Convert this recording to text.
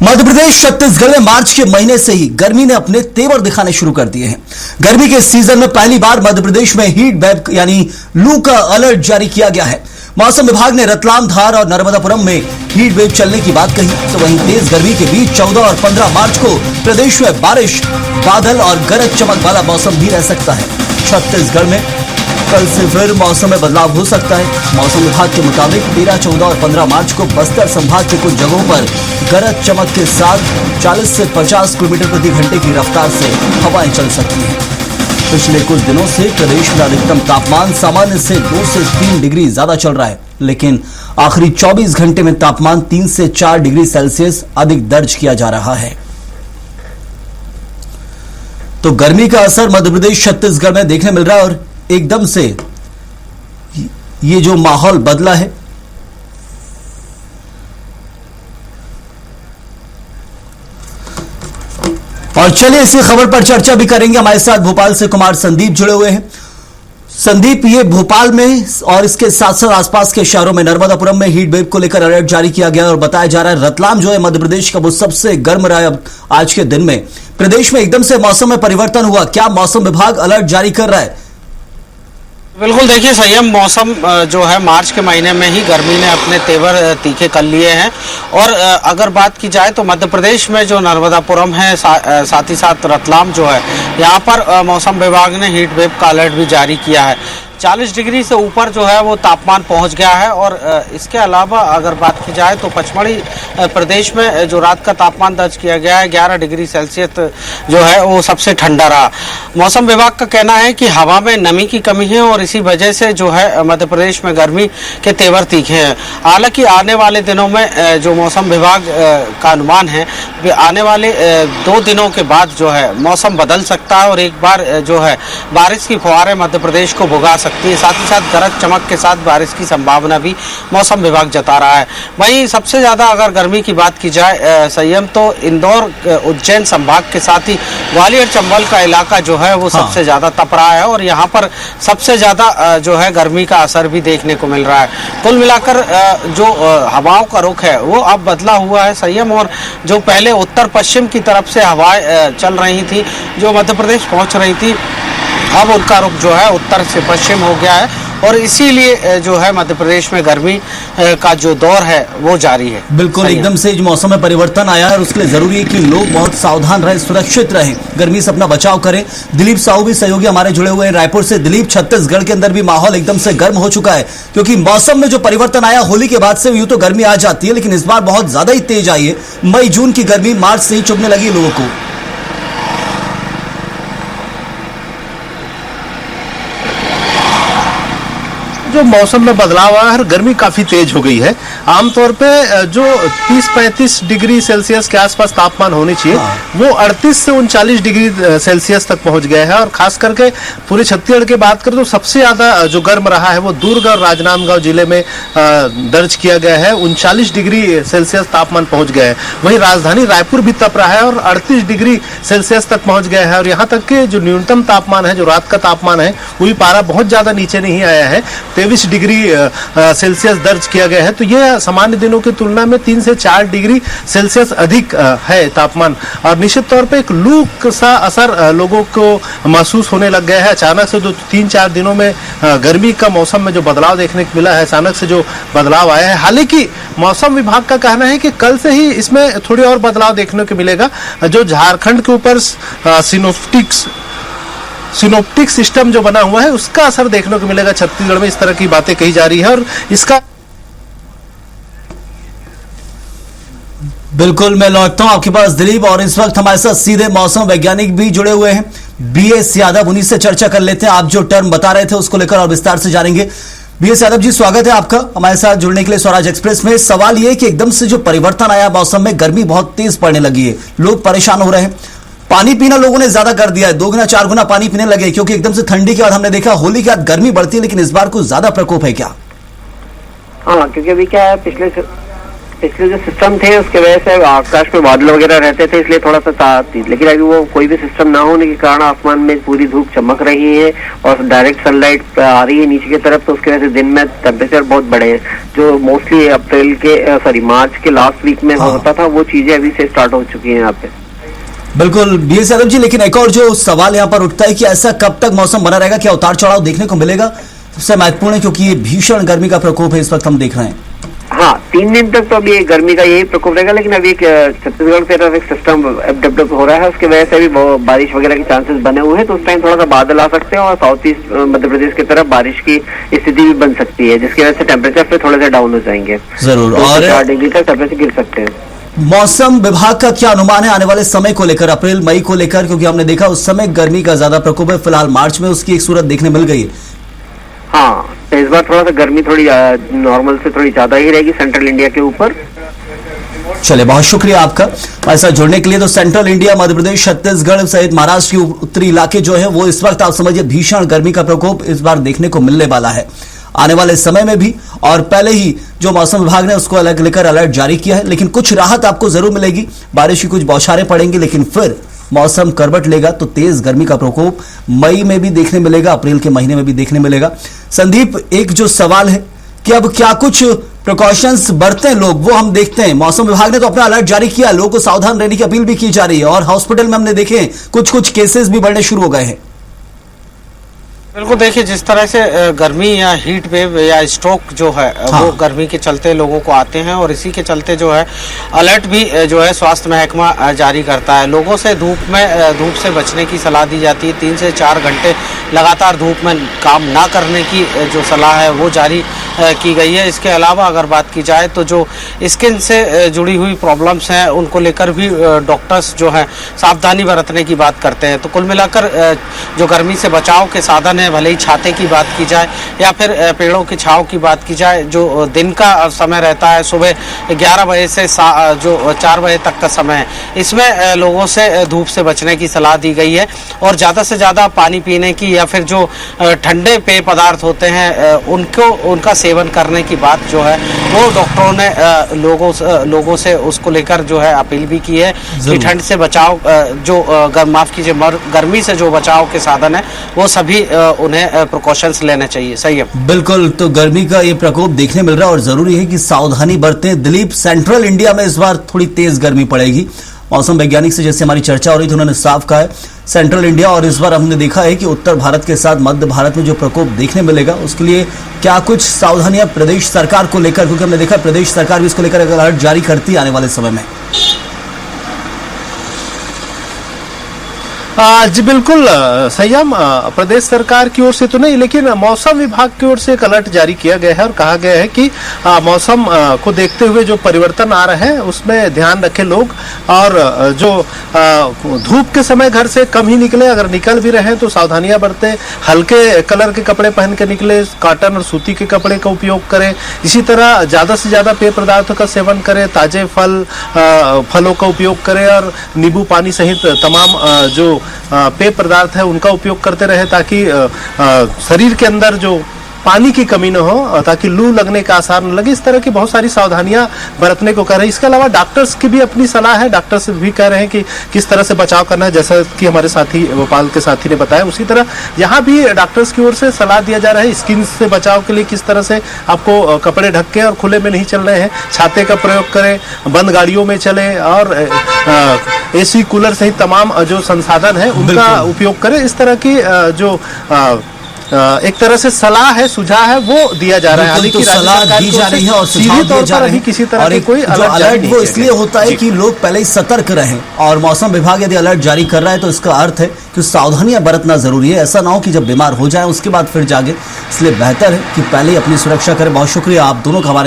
मध्य प्रदेश छत्तीसगढ़ में मार्च के महीने से ही गर्मी ने अपने तेवर दिखाने शुरू कर दिए हैं। गर्मी के सीजन में पहली बार मध्य प्रदेश में हीट वेव यानी लू का अलर्ट जारी किया गया है। मौसम विभाग ने रतलाम, धार और नर्मदापुरम में हीट वेव चलने की बात कही, तो वहीं तेज गर्मी के बीच 14 और 15 मार्च को प्रदेश में बारिश, बादल और गरज चमक वाला मौसम भी रह सकता है। छत्तीसगढ़ में कल से फिर मौसम में बदलाव हो सकता है। मौसम विभाग के मुताबिक 13, 14 और 15 मार्च को बस्तर संभाग के कुछ जगहों पर गरज चमक के साथ 40 से 50 किलोमीटर प्रति घंटे की रफ्तार से हवाएं चल सकती हैं। पिछले कुछ दिनों से प्रदेश में अधिकतम तापमान सामान्य से 2 से 3 डिग्री ज्यादा चल रहा है, लेकिन आखिरी 24 घंटे में तापमान 3 से 4 डिग्री सेल्सियस अधिक दर्ज किया जा रहा है। तो गर्मी का असर मध्य प्रदेश छत्तीसगढ़ में देखने मिल रहा है और एकदम से ये जो माहौल बदला है, और चलिए इसी खबर पर चर्चा भी करेंगे। हमारे साथ भोपाल से कुमार संदीप जुड़े हुए हैं। संदीप, ये भोपाल में और इसके साथ साथ आसपास के शहरों में नर्मदापुरम में हीट वेव को लेकर अलर्ट जारी किया गया और बताया जा रहा है रतलाम जो है मध्य प्रदेश का वो सबसे गर्म रहा है आज के दिन में। प्रदेश में एकदम से मौसम में परिवर्तन हुआ, क्या मौसम विभाग अलर्ट जारी कर रहा है? बिल्कुल, देखिए संयम मौसम जो है मार्च के महीने में ही गर्मी ने अपने तेवर तीखे कर लिए हैं। और अगर बात की जाए तो मध्य प्रदेश में जो नर्मदापुरम है साथ ही साथ रतलाम जो है, यहाँ पर मौसम विभाग ने हीट वेव का अलर्ट भी जारी किया है। 40 डिग्री से ऊपर जो है वो तापमान पहुंच गया है। और इसके अलावा अगर बात की जाए तो पचमढ़ी प्रदेश में जो रात का तापमान दर्ज किया गया है 11 डिग्री सेल्सियस जो है वो सबसे ठंडा रहा। मौसम विभाग का कहना है कि हवा में नमी की कमी है और इसी वजह से जो है मध्य प्रदेश में गर्मी के तेवर तीखे हैं। हालांकि आने वाले दिनों में जो मौसम विभाग का अनुमान है आने वाले 2 दिनों के बाद जो है मौसम बदल सकता है और एक बार जो है बारिश की फुहारें मध्य प्रदेश को भुगा सकती है। साथ ही साथ गरज चमक के साथ बारिश की संभावना भी मौसम विभाग जता रहा है। वहीं सबसे ज्यादा अगर गर्मी की बात की जाए संयम तो इंदौर, उज्जैन संभाग के साथ ही ग्वालियर, चंबल का इलाका जो है वो सबसे ज्यादा तप रहा है और यहाँ पर सबसे ज्यादा जो है गर्मी का असर भी देखने को मिल रहा है। कुल मिलाकर जो हवाओं का रुख है वो अब बदला हुआ है संयम, और जो पहले उत्तर पश्चिम की तरफ से हवाएं चल रही थी जो मध्य प्रदेश पहुंच रही थी, अब उनका रुख जो है उत्तर से पश्चिम हो गया है और इसीलिए जो है मध्य प्रदेश में गर्मी का जो दौर है वो जारी है। बिल्कुल, एकदम से जो मौसम में परिवर्तन आया है और उसके लिए जरूरी है कि लोग बहुत सावधान रहें, सुरक्षित रहें, गर्मी से अपना बचाव करें। दिलीप साहू भी सहयोगी हमारे जुड़े हुए हैं रायपुर से। दिलीप, छत्तीसगढ़ के अंदर भी माहौल एकदम से गर्म हो चुका है क्योंकि मौसम में जो परिवर्तन आया, होली के बाद से यूं तो गर्मी आ जाती है लेकिन इस बार बहुत ज्यादा ही तेज आई है। मई जून की गर्मी मार्च से ही चुभने लगी लोगों को। जो मौसम में बदलाव आया है, गर्मी काफी तेज हो गई है। आमतौर पे जो 30-35 डिग्री सेल्सियस के आसपास तापमान होनी चाहिए वो 38 से 39 डिग्री सेल्सियस तक पहुंच गया है। और खास करके पूरे छत्तीसगढ़ की बात करें तो सबसे ज्यादा जो गर्म रहा है वो दुर्ग और राजनांदगांव जिले में दर्ज किया गया है। 39 डिग्री सेल्सियस तापमान पहुंच गया है। वहीं राजधानी रायपुर भी तप रहा है और 38 डिग्री सेल्सियस तक पहुंच गया है। और यहाँ तक के जो न्यूनतम तापमान है, जो रात का तापमान है, वही पारा बहुत ज्यादा नीचे नहीं आया है, 23 डिग्री सेल्सियस दर्ज किया गया है। तो यह सामान्य दिनों की तुलना में 3 से 4 डिग्री सेल्सियस अधिक है तापमान। और निश्चित तौर पे एक लू सा असर लोगों को महसूस होने लग गया है। अचानक से जो 3-4 दिनों में गर्मी का मौसम में जो बदलाव देखने को मिला है, अचानक से जो बदलाव आया है। हालांकि मौसम विभाग का कहना है कि कल से ही इसमें थोड़ी और बदलाव देखने को मिलेगा। जो झारखंड के ऊपर सिनोप्टिक सिस्टम जो बना हुआ है उसका असर देखने को मिलेगा छत्तीसगढ़ में, इस तरह की बातें कही जा रही है। और इसका बिल्कुल, मैं लौटता हूं आपके पास दिलीप, और इस वक्त हमारे साथ सीधे मौसम वैज्ञानिक भी जुड़े हुए हैं, बीएस यादव। उन्हीं से चर्चा कर लेते हैं। आप जो टर्म बता रहे थे उसको लेकर और विस्तार से जानेंगे। बीएस यादव जी, स्वागत है आपका हमारे साथ जुड़ने के लिए स्वराज एक्सप्रेस में। सवाल यह कि एकदम से जो परिवर्तन आया मौसम में, गर्मी बहुत तेज पड़ने लगी है, लोग परेशान हो रहे हैं। पानी पीना लोगों ने ज्यादा कर दिया है, 2 गुना 4 गुना पानी पीने लगे क्योंकि एकदम से ठंडी के बाद हमने देखा होली के बाद गर्मी बढ़ती है, लेकिन इस बार कुछ ज्यादा प्रकोप है क्या? हाँ, क्योंकि अभी क्या है, पिछले जो सिस्टम थे उसके वजह से आकाश में बादल वगैरह रहते थे, इसलिए थोड़ा सा ताप थी, लेकिन अभी वो कोई भी सिस्टम ना होने के कारण आसमान में पूरी धूप चमक रही है और डायरेक्ट सनलाइट आ रही है नीचे की तरफ, तो उसकी वजह से दिन में टेम्परेचर बहुत बढ़े हैं। जो मोस्टली मार्च के लास्ट वीक में होता था वो चीजें अभी से स्टार्ट हो चुकी है यहाँ पे। बिल्कुल BS यादव जी, लेकिन एक और जो सवाल यहाँ पर उठता है कि ऐसा कब तक मौसम बना रहेगा, क्या उतार चढ़ाव देखने को मिलेगा? सबसे महत्वपूर्ण है क्योंकि ये भीषण गर्मी का प्रकोप है इस वक्त हम देख रहे हैं। हाँ, 3 दिन तक तो अभी गर्मी का यही प्रकोप रहेगा, लेकिन अभी छत्तीसगढ़ की तरफ एक सिस्टम डेवलप हो रहा है, उसकी वजह से अभी बारिश वगैरह के चांसेस बने हुए हैं, तो उस टाइम थोड़ा सा बादल आ सकते हैं और साउथ ईस्ट मध्य प्रदेश की तरफ बारिश की स्थिति भी बन सकती है, जिसकी वजह से टेम्परेचर फिर थोड़े से डाउन हो जाएंगे। जरूर। और 4 डिग्री तक टेम्परेचर गिर सकते हैं। मौसम विभाग का क्या अनुमान है आने वाले समय को लेकर, अप्रैल मई को लेकर, क्योंकि हमने देखा उस समय गर्मी का ज्यादा प्रकोप है, फिलहाल मार्च में उसकी एक सूरत देखने मिल गई है। हाँ, तो इस बार थोड़ा सा गर्मी थोड़ी नॉर्मल से थोड़ी ज्यादा ही रहेगी सेंट्रल इंडिया के ऊपर। चलिए, बहुत शुक्रिया आपका हमारे साथ जुड़ने के लिए। तो सेंट्रल इंडिया, मध्य प्रदेश, छत्तीसगढ़ सहित महाराष्ट्र के उत्तरी इलाके जो है वो इस वक्त आप समझिए भीषण गर्मी का प्रकोप इस बार देखने को मिलने वाला है आने वाले समय में भी, और पहले ही जो मौसम विभाग ने उसको अलग लेकर अलर्ट जारी किया है। लेकिन कुछ राहत आपको जरूर मिलेगी, बारिश की कुछ बौछारें पड़ेंगी, लेकिन फिर मौसम करवट लेगा तो तेज गर्मी का प्रकोप मई में भी देखने मिलेगा, अप्रैल के महीने में भी देखने मिलेगा। संदीप, एक जो सवाल है कि अब क्या कुछ प्रिकॉशंस बरतें लोग, वो हम देखते हैं। मौसम विभाग ने तो अपना अलर्ट जारी किया, लोगों को सावधान रहने की अपील भी की जा रही है, और हॉस्पिटल में हमने देखे कुछ केसेस भी बढ़ने शुरू हो गए हैं। बिल्कुल, देखिए जिस तरह से गर्मी या हीट वेव या स्ट्रोक जो है वो गर्मी के चलते लोगों को आते हैं, और इसी के चलते जो है अलर्ट भी जो है स्वास्थ्य महकमा जारी करता है। लोगों से धूप से बचने की सलाह दी जाती है। 3 से 4 घंटे लगातार धूप में काम ना करने की जो सलाह है वो जारी की गई है। इसके अलावा अगर बात की जाए तो जो स्किन से जुड़ी हुई प्रॉब्लम्स हैं उनको लेकर भी डॉक्टर्स जो है सावधानी बरतने की बात करते हैं। तो कुल मिलाकर जो गर्मी से बचाव के साधन है, भले ही छाते की बात की जाए या फिर पेड़ों की छांव की बात की जाए, जो दिन का समय रहता है सुबह 11 बजे से जो 4 बजे तक का समय है, इसमें लोगों से धूप से बचने की सलाह दी गई है। और ज़्यादा से ज़्यादा पानी पीने की या फिर जो ठंडे पेय पदार्थ होते हैं उनका सेवन करने की बात जो है वो डॉक्टरों ने लोगों से उसको लेकर जो है अपील भी की है कि ठंड से बचाव माफ कीजिए गर्मी से जो बचाव के साधन है वो सभी उन्हें प्रिकॉशंस लेने चाहिए। सही है, बिल्कुल। तो गर्मी का ये प्रकोप देखने मिल रहा है और जरूरी है कि सावधानी बरतें। दिलीप, सेंट्रल इंडिया में इस बार थोड़ी तेज गर्मी पड़ेगी। मौसम वैज्ञानिक से जैसे हमारी चर्चा हो रही थी उन्होंने साफ कहा है सेंट्रल इंडिया, और इस बार हमने देखा है कि उत्तर भारत के साथ मध्य भारत में जो प्रकोप देखने मिलेगा उसके लिए क्या कुछ सावधानियां प्रदेश सरकार को लेकर, क्योंकि हमने देखा प्रदेश सरकार भी इसको लेकर अलर्ट जारी करती है आने वाले समय में। जी बिल्कुल संयम, प्रदेश सरकार की ओर से तो नहीं, लेकिन मौसम विभाग की ओर से एक अलर्ट जारी किया गया है और कहा गया है कि मौसम को देखते हुए जो परिवर्तन आ रहे हैं उसमें ध्यान रखें लोग, और जो धूप के समय घर से कम ही निकले, अगर निकल भी रहे हैं तो सावधानियां बरतें, हल्के कलर के कपड़े पहन के निकले, कॉटन और सूती के कपड़े का उपयोग करें। इसी तरह ज्यादा से ज्यादा पेय पदार्थों का सेवन करें, ताजे फलों का उपयोग करें, और नींबू पानी सहित तमाम जो पेय पदार्थ है उनका उपयोग करते रहे, ताकि शरीर के अंदर जो पानी की कमी न हो, ताकि लू लगने का आसार न लगे। इस तरह की बहुत सारी सावधानियां बरतने को कह रहे हैं। इसके अलावा डॉक्टर्स की भी अपनी सलाह है, डॉक्टर्स भी कह रहे हैं कि किस तरह से बचाव करना है, जैसा कि हमारे साथी भोपाल के साथी ने बताया, उसी तरह यहाँ भी डॉक्टर्स की ओर से सलाह दिया जा रहा है। स्किन से बचाव के लिए किस तरह से आपको कपड़े ढक के और खुले में नहीं चल रहे हैं, छाते का प्रयोग करें, बंद गाड़ियों में चले, और AC कूलर सहित तमाम जो संसाधन है उनका उपयोग करें। इस तरह की जो एक तरह से सलाह है, सुझाव है, वो दिया जा रहा है। तो सलाह दी जा रही है और सुझाव दिए जा रहे हैं। किसी तरह की कोई अलर्ट वो इसलिए होता है कि लोग पहले ही सतर्क रहें, और मौसम विभाग यदि अलर्ट जारी कर रहा है तो इसका अर्थ है कि सावधानियां बरतना जरूरी है। ऐसा ना हो कि जब बीमार हो जाए उसके बाद फिर जागे, इसलिए बेहतर है कि पहले ही अपनी सुरक्षा करें। बहुत शुक्रिया आप दोनों का हमारे